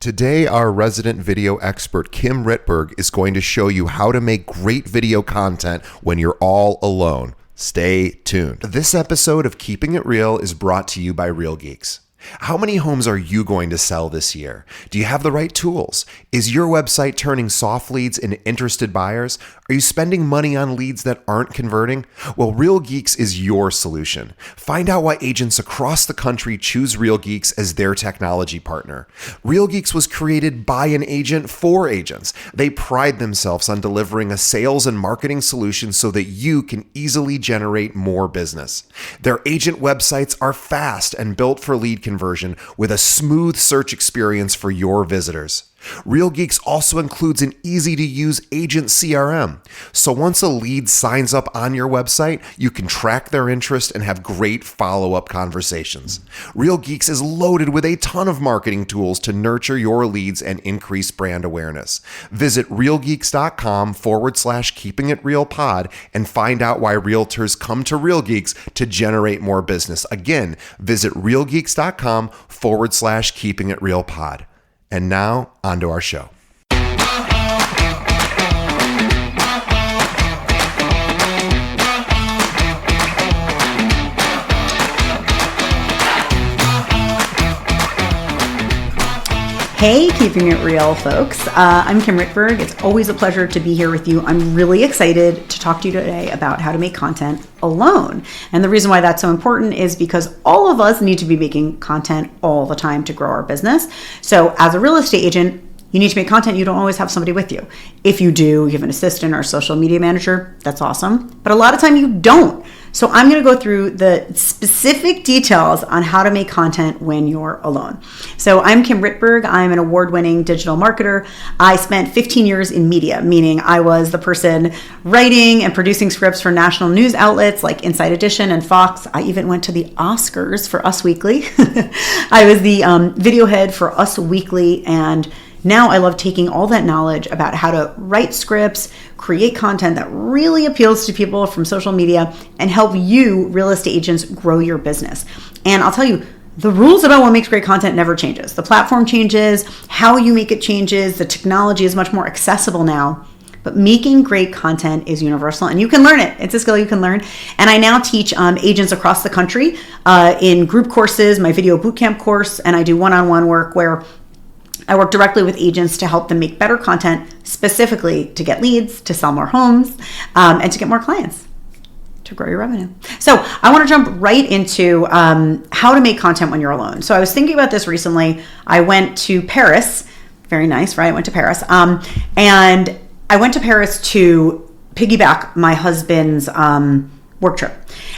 Today, our resident video expert, Kim Rittberg, is going to show you how to make great video content when you're all alone. Stay tuned. This episode of Keeping It Real is brought to you by Real Geeks. How many homes are you going to sell this year? Do you have the right tools? Is your website turning soft leads into interested buyers? Are you spending money on leads that aren't converting? Well, Real Geeks is your solution. Find out why agents across the country choose Real Geeks as their technology partner. Real Geeks was created by an agent for agents. They pride themselves on delivering a sales and marketing solution so that you can easily generate more business. Their agent websites are fast and built for lead conversion with a smooth search experience for your visitors. Real Geeks also includes an easy-to-use agent CRM. So once a lead signs up on your website, you can track their interest and have great follow-up conversations. Real Geeks is loaded with a ton of marketing tools to nurture your leads and increase brand awareness. Visit realgeeks.com/keepingitrealpod and find out why realtors come to Real Geeks to generate more business. Again, visit realgeeks.com/keepingitrealpod. And now, on to our show. Hey, Keeping It Real, folks. I'm Kim Rittberg. It's always a pleasure to be here with you. I'm really excited to talk to you today about how to make content alone. And the reason why that's so important is because all of us need to be making content all the time to grow our business. So as a real estate agent, you need to make content. You don't always have somebody with you. If you do, you have an assistant or a social media manager, that's awesome. But a lot of time you don't. So I'm going to go through the specific details on how to make content when you're alone. So I'm Kim Rittberg. I'm an award-winning digital marketer. I spent 15 years in media, meaning I was the person writing and producing scripts for national news outlets like Inside Edition and Fox. I even went to the Oscars for Us Weekly. I was the video head for Us Weekly, and now I love taking all that knowledge about how to write scripts, create content that really appeals to people from social media, and help you real estate agents grow your business. And I'll tell you, the rules about what makes great content never changes. The platform changes, how you make it changes, the technology is much more accessible now. But making great content is universal, and you can learn it. It's a skill you can learn. And I now teach agents across the country in group courses, my video bootcamp course, and I do one-on-one work where I work directly with agents to help them make better content, specifically to get leads, to sell more homes, and to get more clients, to grow your revenue. So I want to jump right into how to make content when you're alone. So I was thinking about this recently. I went to Paris. Very nice, right? I went to Paris. And I went to Paris to piggyback my husband's work trip.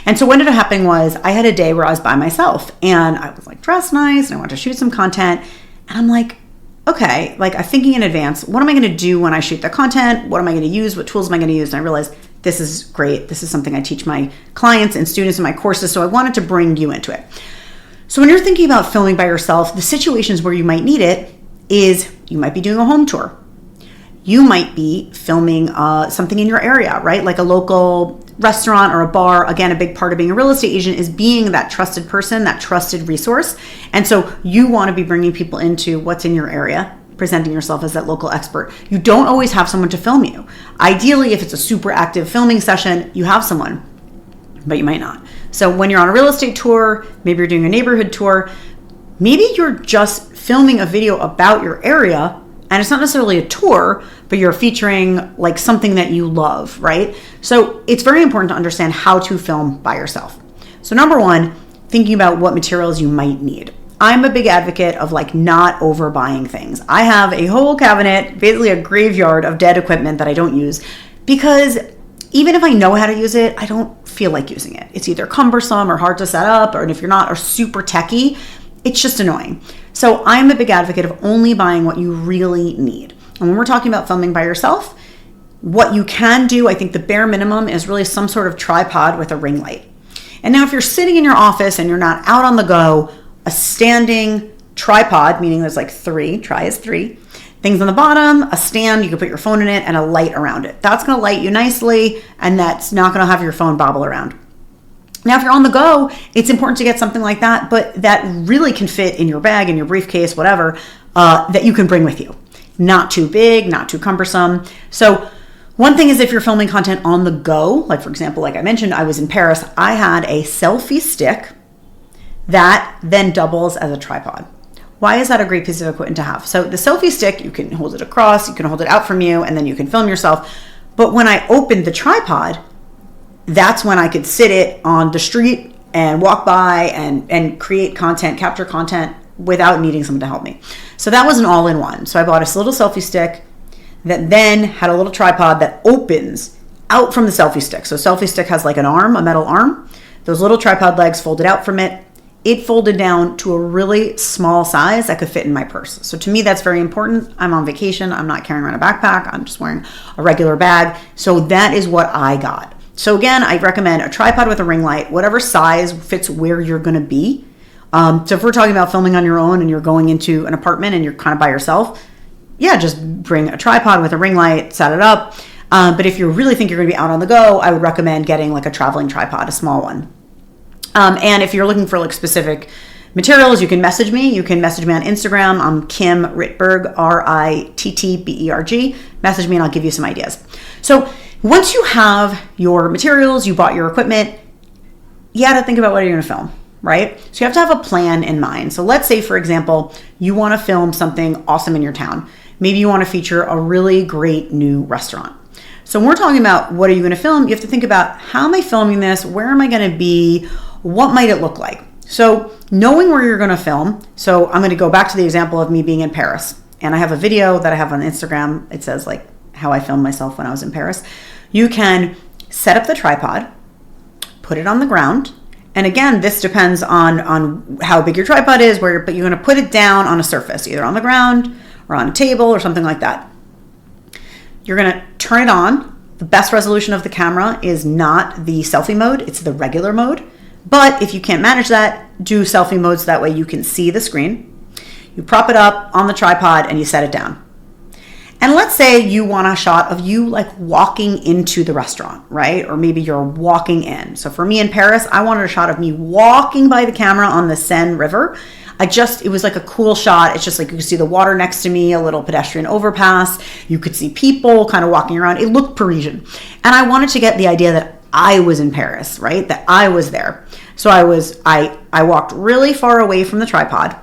And so what ended up happening was I had a day where I was by myself, and I was like dressed nice, and I wanted to shoot some content. And I'm like, okay, like I'm thinking in advance, what am I going to do when I shoot the content? What am I going to use? What tools am I going to use? And I realized this is great. This is something I teach my clients and students in my courses. So I wanted to bring you into it. So when you're thinking about filming by yourself, the situations where you might need it is you might be doing a home tour. You might be filming something in your area, right? Like a local restaurant or a bar. Again, a big part of being a real estate agent is being that trusted person, that trusted resource. And so you want to be bringing people into what's in your area, presenting yourself as that local expert. You don't always have someone to film you. Ideally, if it's a super active filming session, you have someone, but you might not. So when you're on a real estate tour, maybe you're doing a neighborhood tour, maybe you're just filming a video about your area. And it's not necessarily a tour, but you're featuring like something that you love, right? So it's very important to understand how to film by yourself. So number one, thinking about what materials you might need. I'm a big advocate of like not overbuying things. I have a whole cabinet, basically a graveyard of dead equipment that I don't use because even if I know how to use it, I don't feel like using it. It's either cumbersome or hard to set up, or if you're not a super techie, it's just annoying. So I'm a big advocate of only buying what you really need. And when we're talking about filming by yourself, what you can do, I think the bare minimum is really some sort of tripod with a ring light. And now if you're sitting in your office and you're not out on the go, a standing tripod, meaning there's like three things on the bottom, a stand, you can put your phone in it, and a light around it. That's going to light you nicely, and that's not going to have your phone bobble around. Now, if you're on the go, it's important to get something like that, but that really can fit in your bag, in your briefcase, whatever. that you can bring with you. Not too big, not too cumbersome. So one thing is if you're filming content on the go, like for example, like I mentioned, I was in Paris, I had a selfie stick that then doubles as a tripod. Why is that a great piece of equipment to have? So the selfie stick, you can hold it across, you can hold it out from you, and then you can film yourself. But when I opened the tripod, that's when I could sit it on the street and walk by and create content, capture content without needing someone to help me. So that was an all-in-one. So I bought a little selfie stick that then had a little tripod that opens out from the selfie stick. So selfie stick has like an arm, a metal arm. Those little tripod legs folded out from it. It folded down to a really small size that could fit in my purse. So to me, that's very important. I'm on vacation. I'm not carrying around a backpack. I'm just wearing a regular bag. So that is what I got. So again, I recommend a tripod with a ring light, whatever size fits where you're going to be. So if we're talking about filming on your own and you're going into an apartment and you're kind of by yourself, yeah, just bring a tripod with a ring light, set it up. But if you really think you're going to be out on the go, I would recommend getting like a traveling tripod, a small one. And if you're looking for like specific materials, you can message me. You can message me on Instagram. I'm Kim Rittberg, Rittberg. Message me and I'll give you some ideas. So once you have your materials, you bought your equipment, you got to think about what you're going to film, right? So you have to have a plan in mind. So let's say, for example, you want to film something awesome in your town. Maybe you want to feature a really great new restaurant. So when we're talking about what are you going to film, you have to think about how am I filming this? Where am I going to be? What might it look like? So knowing where you're going to film. So I'm going to go back to the example of me being in Paris. And I have a video that I have on Instagram. It says like how I filmed myself when I was in Paris. You can set up the tripod, put it on the ground. And again, this depends on how big your tripod is, but you're going to put it down on a surface, either on the ground or on a table or something like that. You're going to turn it on. The best resolution of the camera is not the selfie mode, it's the regular mode. But if you can't manage that, do selfie mode so that way you can see the screen. You prop it up on the tripod and you set it down. And let's say you want a shot of you like walking into the restaurant, right? Or maybe you're walking in. So for me in Paris, I wanted a shot of me walking by the camera on the Seine River. It was like a cool shot. It's just like you could see the water next to me, a little pedestrian overpass. You could see people kind of walking around. It looked Parisian. And I wanted to get the idea that I was in Paris, right? That I was there. So I walked really far away from the tripod.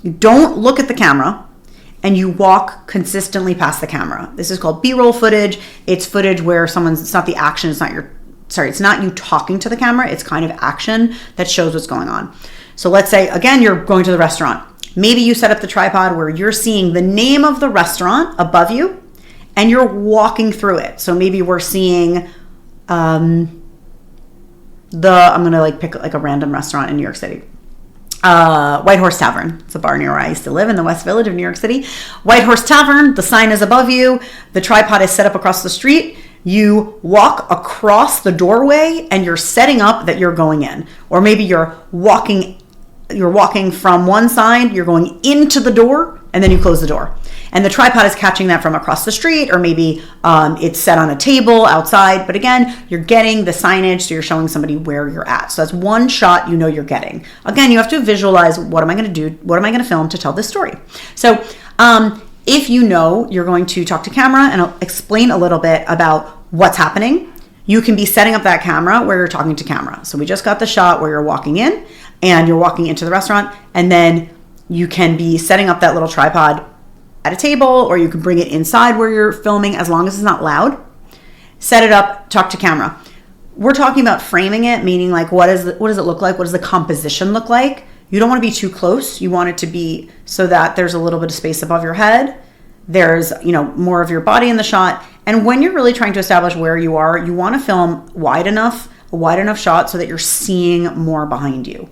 You don't look at the camera and you walk consistently past the camera. This is called B-roll footage. It's footage where it's not the action, it's not you talking to the camera. It's kind of action that shows what's going on. So let's say, again, you're going to the restaurant. Maybe you set up the tripod where you're seeing the name of the restaurant above you and you're walking through it. So maybe we're seeing I'm going to like pick like a random restaurant in New York City. White Horse Tavern. It's a bar near where I used to live in the West Village of New York City. White Horse Tavern, the sign is above you. The tripod is set up across the street. You walk across the doorway and you're setting up that you're going in. Or maybe you're walking from one side, you're going into the door, and then you close the door. And the tripod is catching that from across the street, or maybe it's set on a table outside. But again, you're getting the signage, so you're showing somebody where you're at. So that's one shot you know you're getting. Again, you have to visualize, what am I going to do? What am I going to film to tell this story? So if you know you're going to talk to camera, and I'll explain a little bit about what's happening, you can be setting up that camera where you're talking to camera. So we just got the shot where you're walking in and you're walking into the restaurant, and then you can be setting up that little tripod at a table, or you can bring it inside where you're filming as long as it's not loud. Set it up, talk to camera. We're talking about framing it, meaning like what does it look like? What does the composition look like? You don't want to be too close. You want it to be so that there's a little bit of space above your head. There's, more of your body in the shot. And when you're really trying to establish where you are, you want to film a wide enough shot so that you're seeing more behind you.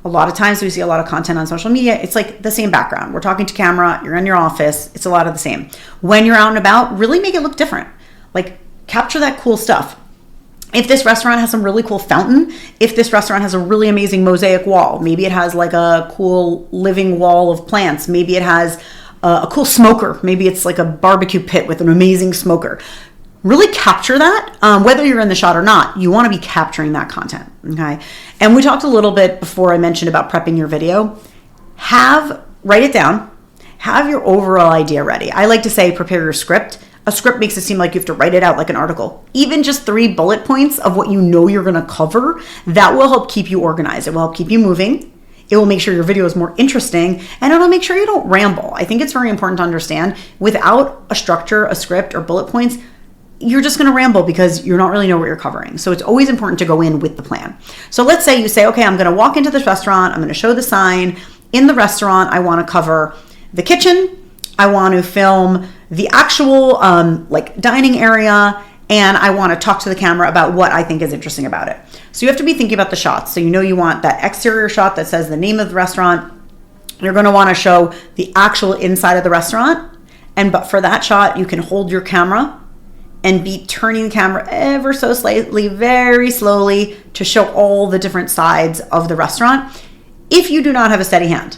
A lot of times we see a lot of content on social media. It's like the same background. We're talking to camera, you're in your office. It's a lot of the same. When you're out and about, really make it look different. Like capture that cool stuff. If this restaurant has some really cool fountain, if this restaurant has a really amazing mosaic wall, maybe it has like a cool living wall of plants. Maybe it has a cool smoker. Maybe it's like a barbecue pit with an amazing smoker. Really capture that, whether you're in the shot or not. You want to be capturing that content, okay? And we talked a little bit before I mentioned about prepping your video. Write it down have your overall idea ready. I like to say prepare your script. A script makes it seem like you have to write it out like an article. Even just 3 bullet points of what you know you're going to cover, that will help keep you organized. It will help keep you moving. It will make sure your video is more interesting, and it'll make sure you don't ramble. I think it's very important to understand, without a structure, a script, or bullet points, you're just going to ramble because you're not really know what you're covering. So it's always important to go in with the plan. So let's say you say, okay, I'm going to walk into this restaurant. I'm going to show the sign. In the restaurant, I want to cover the kitchen. I want to film the actual dining area, and I want to talk to the camera about what I think is interesting about it. So you have to be thinking about the shots. So you want that exterior shot that says the name of the restaurant. You're going to want to show the actual inside of the restaurant. But for that shot, you can hold your camera and be turning the camera ever so slightly, very slowly, to show all the different sides of the restaurant. If you do not have a steady hand,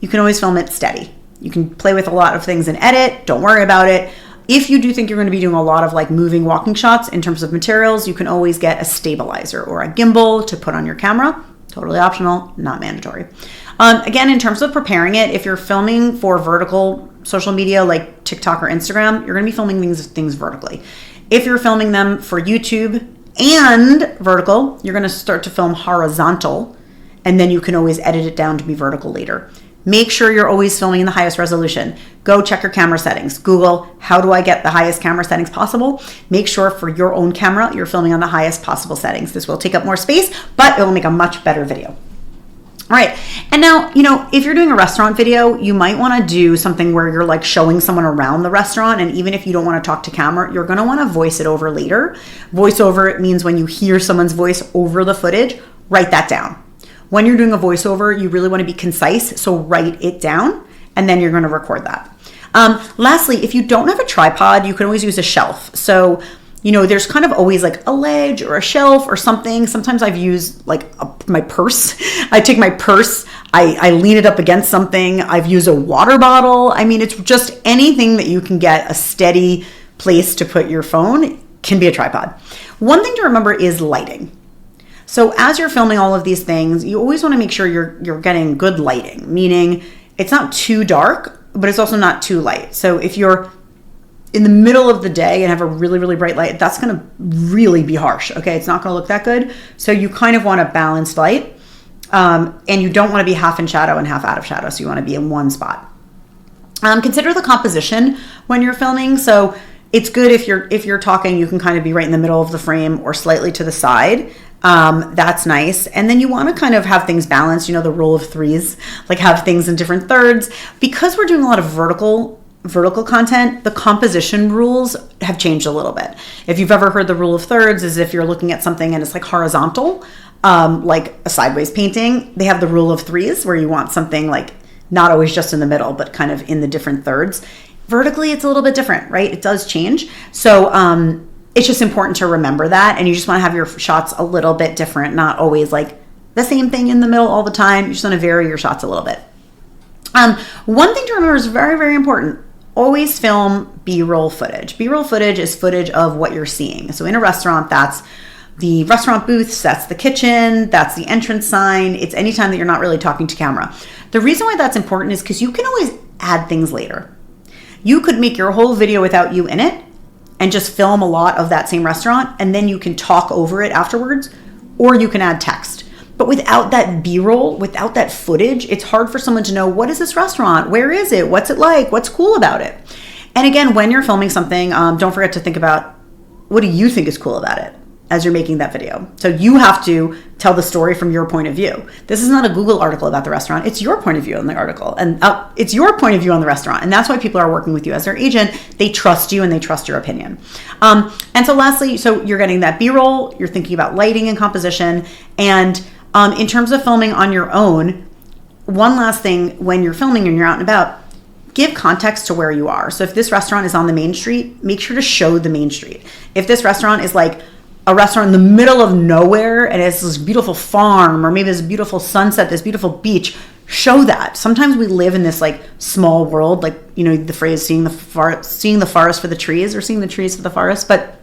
you can always film it steady. You can play with a lot of things and edit. Don't worry about it. If you do think you're going to be doing a lot of moving walking shots in terms of materials, you can always get a stabilizer or a gimbal to put on your camera. Totally optional, not mandatory. Again, in terms of preparing it, if you're filming for vertical social media like TikTok or Instagram, you're going to be filming things vertically. If you're filming them for YouTube and vertical, you're going to start to film horizontal, and then you can always edit it down to be vertical later. Make sure you're always filming in the highest resolution. Go check your camera settings. Google, how do I get the highest camera settings possible? Make sure for your own camera, you're filming on the highest possible settings. This will take up more space, but it will make a much better video. All right. And now, if you're doing a restaurant video, you might want to do something where you're showing someone around the restaurant. And even if you don't want to talk to camera, you're going to want to voice it over later. Voice over, it means when you hear someone's voice over the footage, write that down. When you're doing a voiceover, you really want to be concise, so write it down, and then you're going to record that. Lastly, if you don't have a tripod, you can always use a shelf. So, there's kind of always a ledge or a shelf or something. Sometimes I've used my purse. I take my purse, I lean it up against something. I've used a water bottle. I mean, it's just anything that you can get a steady place to put your phone can be a tripod. One thing to remember is lighting. So as you're filming all of these things, you always want to make sure you're getting good lighting, meaning it's not too dark, but it's also not too light. So if you're in the middle of the day and have a really, really bright light, that's going to really be harsh. Okay, it's not going to look that good. So you kind of want a balanced light, and you don't want to be half in shadow and half out of shadow. So you want to be in one spot. Consider the composition when you're filming. So it's good if you're talking, you can kind of be right in the middle of the frame or slightly to the side. That's nice. And then you want to kind of have things balanced, the rule of threes, have things in different thirds. Because we're doing a lot of vertical content, the composition rules have changed a little bit. If you've ever heard the rule of thirds, is if you're looking at something and it's horizontal, like a sideways painting, they have the rule of threes where you want something not always just in the middle, but kind of in the different thirds. Vertically, it's a little bit different, right? It does change. So, it's just important to remember that, and you just want to have your shots a little bit different, not always the same thing in the middle all the time. You just want to vary your shots a little bit. One thing to remember is very, very important. Always film B-roll footage. B-roll footage is footage of what you're seeing. So in a restaurant, that's the restaurant booths, that's the kitchen, that's the entrance sign. It's anytime that you're not really talking to camera. The reason why that's important is because you can always add things later. You could make your whole video without you in it, and just film a lot of that same restaurant, and then you can talk over it afterwards, or you can add text. But without that B-roll, without that footage, it's hard for someone to know, what is this restaurant? Where is it? What's it like? What's cool about it? And again, when you're filming something, don't forget to think about, what do you think is cool about it as you're making that video? So you have to tell the story from your point of view. This is not a Google article about the restaurant. It's your point of view on the article, and it's your point of view on the restaurant. And that's why people are working with you as their agent. They trust you and they trust your opinion. And so lastly, so you're getting that B-roll, you're thinking about lighting and composition. And in terms of filming on your own, one last thing, when you're filming and you're out and about, give context to where you are. So if this restaurant is on the main street, make sure to show the main street. If this restaurant is a restaurant in the middle of nowhere and it's this beautiful farm, or maybe this beautiful sunset, this beautiful beach, show that. Sometimes we live in this small world, the phrase seeing the forest for the trees, or seeing the trees for the forest. But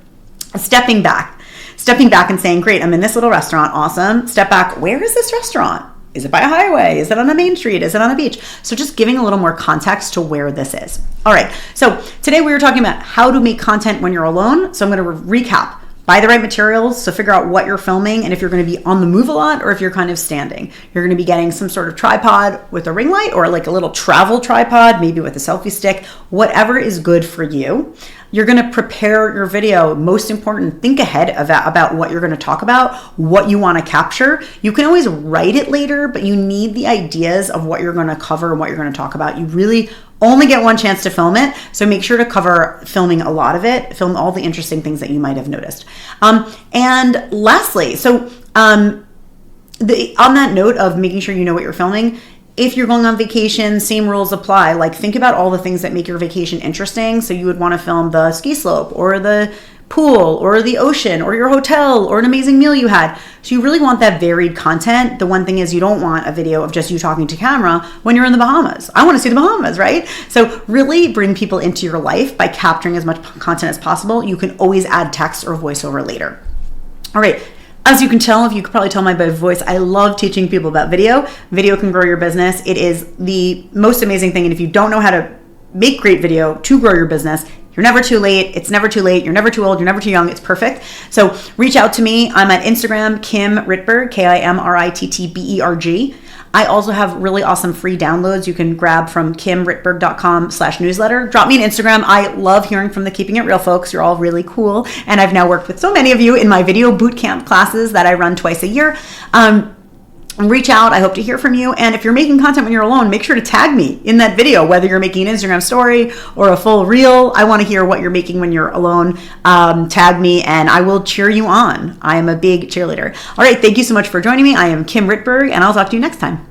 stepping back and saying, great, I'm in this little restaurant, awesome. Step back, where is this restaurant? Is it by a highway? Is it on a main street? Is it on a beach? So just giving a little more context to where this is. All right, so today we were talking about how to make content when you're alone. So I'm going to recap. Buy the right materials, so figure out what you're filming and if you're going to be on the move a lot or if you're kind of standing. You're going to be getting some sort of tripod with a ring light or like a little travel tripod, maybe with a selfie stick, whatever is good for you. You're going to prepare your video. Most important, think ahead about what you're going to talk about, what you want to capture. You can always write it later, but you need the ideas of what you're going to cover and what you're going to talk about. You really only get one chance to film it, so make sure to cover filming a lot of it, film all the interesting things that you might have noticed. And lastly, on that note of making sure you know what you're filming, if you're going on vacation, same rules apply. Like, think about all the things that make your vacation interesting. So you would want to film the ski slope or the pool or the ocean or your hotel or an amazing meal you had. So you really want that varied content. The one thing is you don't want a video of just you talking to camera when you're in the Bahamas. I want to see the Bahamas, right? So really bring people into your life by capturing as much content as possible. You can always add text or voiceover later. All right. As you can tell, if you could probably tell by my voice, I love teaching people about video. Video can grow your business. It is the most amazing thing. And if you don't know how to make great video to grow your business, you're never too late. It's never too late. You're never too old. You're never too young. It's perfect. So reach out to me. I'm at Instagram, Kim Rittberg, KimRittberg. I also have really awesome free downloads you can grab from kimrittberg.com/newsletter. Drop me an Instagram. I love hearing from the Keeping It Real folks. You're all really cool. And I've now worked with so many of you in my video bootcamp classes that I run twice a year. Reach out. I hope to hear from you. And if you're making content when you're alone, make sure to tag me in that video, whether you're making an Instagram story or a full reel. I want to hear what you're making when you're alone. Tag me and I will cheer you on. I am a big cheerleader. All right. Thank you so much for joining me. I am Kim Rittberg and I'll talk to you next time.